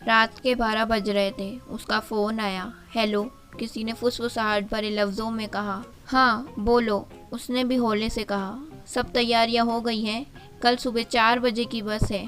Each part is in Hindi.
रात के 12 बज रहे थे। उसका फ़ोन आया। हेलो, किसी ने फुसफुसाहट भरे लफ्ज़ों में कहा। हाँ बोलो, उसने भी हौले से कहा। सब तैयारियां हो गई हैं, कल सुबह 4 बजे की बस है।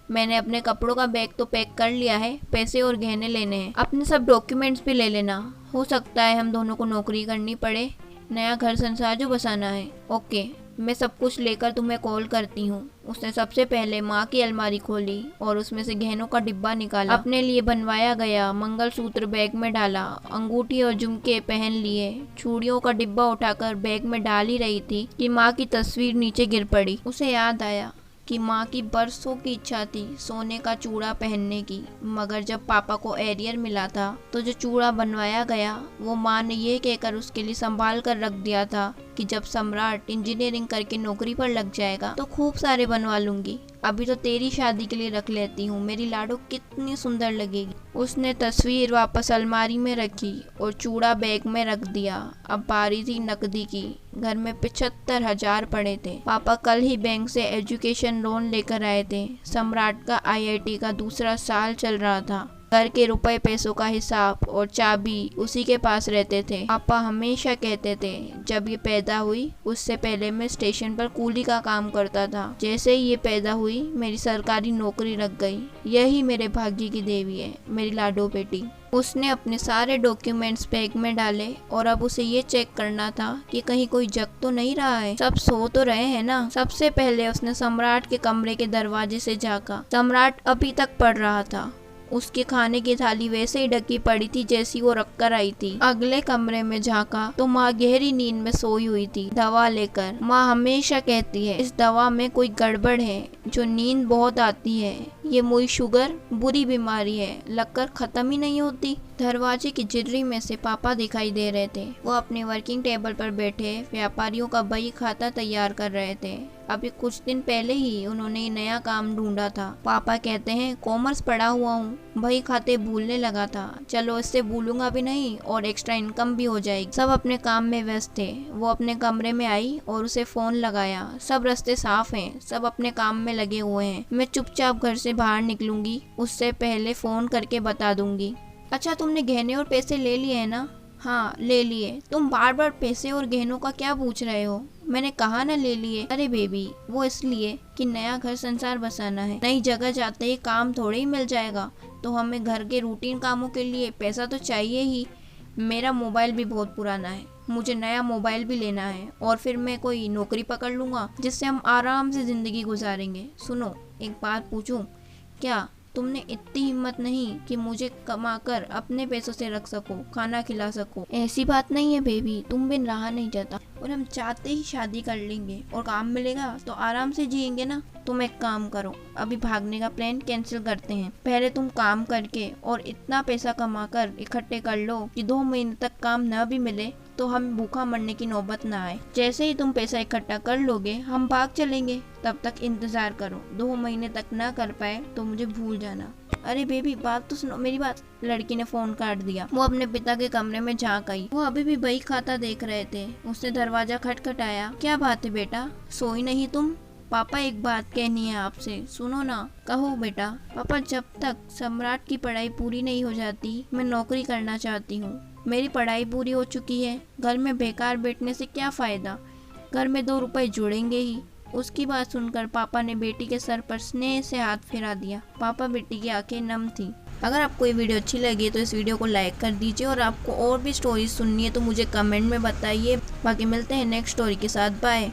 मैंने अपने कपड़ों का बैग तो पैक कर लिया है, पैसे और गहने लेने हैं। अपने सब डॉक्यूमेंट्स भी ले लेना। हो सकता है हम दोनों को नौकरी करनी पड़े, नया घर संसार जो बसाना है। ओके, मैं सब कुछ लेकर तुम्हें कॉल करती हूँ। उसने सबसे पहले माँ की अलमारी खोली और उसमें से गहनों का डिब्बा निकाला। अपने लिए बनवाया गया मंगलसूत्र बैग में डाला, अंगूठी और झुमके पहन लिए। चूड़ियों का डिब्बा उठाकर बैग में डाल ही रही थी कि माँ की तस्वीर नीचे गिर पड़ी। उसे याद आया कि माँ की बरसों की इच्छा थी सोने का चूड़ा पहनने की, मगर जब पापा को एरियर मिला था तो जो चूड़ा बनवाया गया वो माँ ने ये कहकर उसके लिए संभाल कर रख दिया था कि जब सम्राट इंजीनियरिंग करके नौकरी पर लग जाएगा तो खूब सारे बनवा लूंगी। अभी तो तेरी शादी के लिए रख लेती हूँ, मेरी लाडो कितनी सुंदर लगेगी। उसने तस्वीर वापस अलमारी में रखी और चूड़ा बैग में रख दिया। अब बारी थी नकदी की। घर में 75,000 पड़े थे। पापा कल ही बैंक से एजुकेशन लोन लेकर आए थे। सम्राट का आईआईटी का दूसरा साल चल रहा था। घर के रुपए पैसों का हिसाब और चाबी उसी के पास रहते थे। पापा हमेशा कहते थे जब ये पैदा हुई उससे पहले मैं स्टेशन पर कूली का काम करता था। जैसे ही ये पैदा हुई मेरी सरकारी नौकरी लग गई। यही मेरे भाग्य की देवी है, मेरी लाडो बेटी। उसने अपने सारे डॉक्यूमेंट्स बैग में डाले और अब उसे ये चेक करना था कि कहीं कोई जग तो नहीं रहा है, सब सो तो रहे हैं ना। सबसे पहले उसने सम्राट के कमरे के दरवाजे से झांका। सम्राट अभी तक पढ़ रहा था। उसके खाने की थाली वैसे ही ढकी पड़ी थी जैसी वो रख कर आई थी। अगले कमरे में झांका तो माँ गहरी नींद में सोई हुई थी दवा लेकर। माँ हमेशा कहती है इस दवा में कोई गड़बड़ है, जो नींद बहुत आती है। ये मुई शुगर बुरी बीमारी है, लगकर खत्म ही नहीं होती। दरवाजे की जिर्री में से पापा दिखाई दे रहे थे। वो अपने वर्किंग टेबल पर बैठे व्यापारियों का बही खाता तैयार कर रहे थे। अभी कुछ दिन पहले ही उन्होंने नया काम ढूंढा था। पापा कहते हैं कॉमर्स पढ़ा हुआ हूँ, बही खाते भूलने लगा था। चलो इससे भूलूंगा भी नहीं और एक्स्ट्रा इनकम भी हो जाएगी। सब अपने काम में व्यस्त थे। वो अपने कमरे में आई और उसे फोन लगाया। सब रास्ते साफ हैं, सब अपने काम में लगे हुए हैं। मैं चुपचाप घर से बाहर निकलूंगी, उससे पहले फोन करके बता दूंगी। अच्छा, तुमने गहने और पैसे ले लिए हैं ना? हाँ ले लिए। तुम बार बार पैसे और गहनों का क्या पूछ रहे हो? मैंने कहा ना ले लिए। अरे बेबी, वो इसलिए कि नया घर संसार बसाना है। नई जगह जाते ही काम थोड़े ही मिल जाएगा, तो हमें घर के रूटीन कामों के लिए पैसा तो चाहिए ही। मेरा मोबाइल भी बहुत पुराना है, मुझे नया मोबाइल भी लेना है और फिर मैं कोई नौकरी पकड़ लूँगा जिससे हम आराम से ज़िंदगी गुजारेंगे। सुनो, एक बात पूछूं? क्या तुमने इतनी हिम्मत नहीं कि मुझे कमाकर अपने पैसों से रख सको, खाना खिला सको? ऐसी बात नहीं है बेबी, तुम बिन रहा नहीं जाता और हम चाहते ही शादी कर लेंगे और काम मिलेगा तो आराम से जिएंगे ना। तुम एक काम करो, अभी भागने का प्लान कैंसिल करते हैं। पहले तुम काम करके और इतना पैसा कमाकर इकट्ठे कर लो कि 2 महीने तक काम न भी मिले तो हम भूखा मरने की नौबत ना आए। जैसे ही तुम पैसा इकट्ठा कर लोगे हम भाग चलेंगे। तब तक इंतजार करो, 2 महीने तक ना कर पाए तो मुझे भूल जाना। अरे बेबी बात तो सुनो, मेरी बात। लड़की ने फोन काट दिया। वो अपने पिता के कमरे में झांक आई। वो अभी भी बही खाता देख रहे थे। उसने दरवाजा खटखटाया। क्या बात है बेटा, सोई नहीं तुम? पापा एक बात कहनी है आपसे, सुनो ना। कहो बेटा। पापा, जब तक सम्राट की पढ़ाई पूरी नहीं हो जाती मैं नौकरी करना चाहती हूँ। मेरी पढ़ाई पूरी हो चुकी है, घर में बेकार बैठने से क्या फ़ायदा, घर में 2 रुपए जुड़ेंगे ही। उसकी बात सुनकर पापा ने बेटी के सर पर स्नेह से हाथ फिरा दिया। पापा बेटी की आंखें नम थी। अगर आपको ये वीडियो अच्छी लगी तो इस वीडियो को लाइक कर दीजिए और आपको और भी स्टोरीज सुननी है तो मुझे कमेंट में बताइए। बाकी मिलते हैं नेक्स्ट स्टोरी के साथ। बाय।